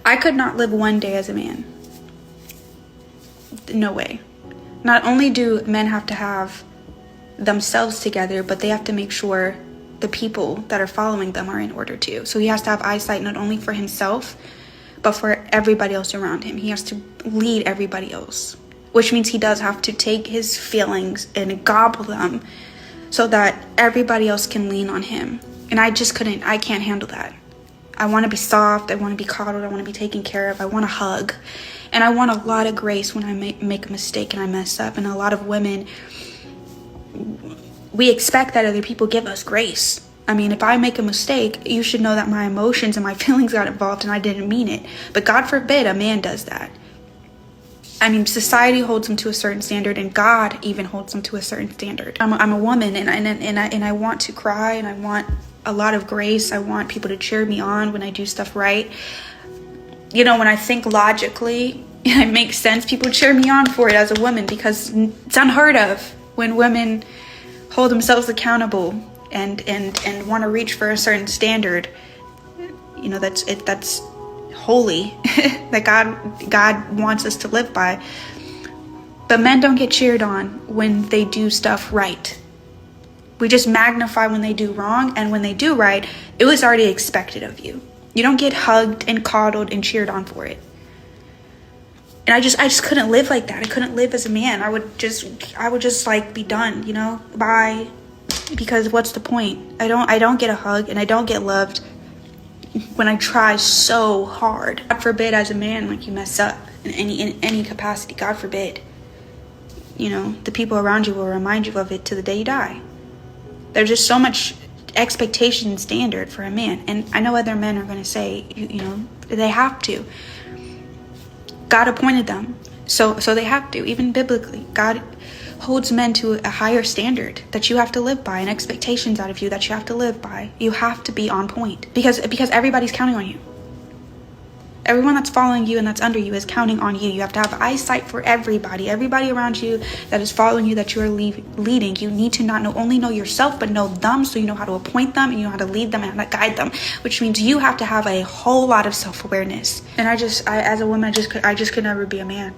I could not live one day as a man. No way. Not only do men have to have themselves together, but they have to make sure the people that are following them are in order too. So he has to have eyesight not only for himself, but for everybody else around him. He has to lead everybody else, which means he does have to take his feelings and gobble them so that everybody else can lean on him. And I can't handle that. I want to be soft. I want to be coddled. I want to be taken care of. I want a hug. And I want a lot of grace when I make a mistake and I mess up. And a lot of women, we expect that other people give us grace. I mean, if I make a mistake, you should know that my emotions and my feelings got involved and I didn't mean it. But God forbid a man does that. I mean, society holds him to a certain standard, and God even holds him to a certain standard. I'm a woman, and I want to cry, and I want a lot of grace. I want people to cheer me on when I do stuff right. You know, when I think logically, it makes sense. People cheer me on for it as a woman, because it's unheard of when women hold themselves accountable and want to reach for a certain standard. You know, that's holy, that God wants us to live by. But men don't get cheered on when they do stuff right. We just magnify when they do wrong, and when they do right, it was already expected of you. You don't get hugged and coddled and cheered on for it. And I just couldn't live like that. I couldn't live as a man. I would just like be done, you know, bye. Because what's the point? I don't get a hug, and I don't get loved when I try so hard. God forbid as a man, like, you mess up in any capacity. God forbid. You know, the people around you will remind you of it to the day you die. There's just so much expectation and standard for a man. And I know other men are going to say, you know, they have to. God appointed them. So they have to. Even biblically, God holds men to a higher standard that you have to live by, and expectations out of you that you have to live by. You have to be on point, because everybody's counting on you. Everyone that's following you and that's under you is counting on you. You have to have eyesight for everybody around you that is following you, that you are leading. You need to not only know yourself, but know them, so you know how to appoint them, and you know how to lead them and how to guide them, which means you have to have a whole lot of self-awareness. And I as a woman, I just could never be a man.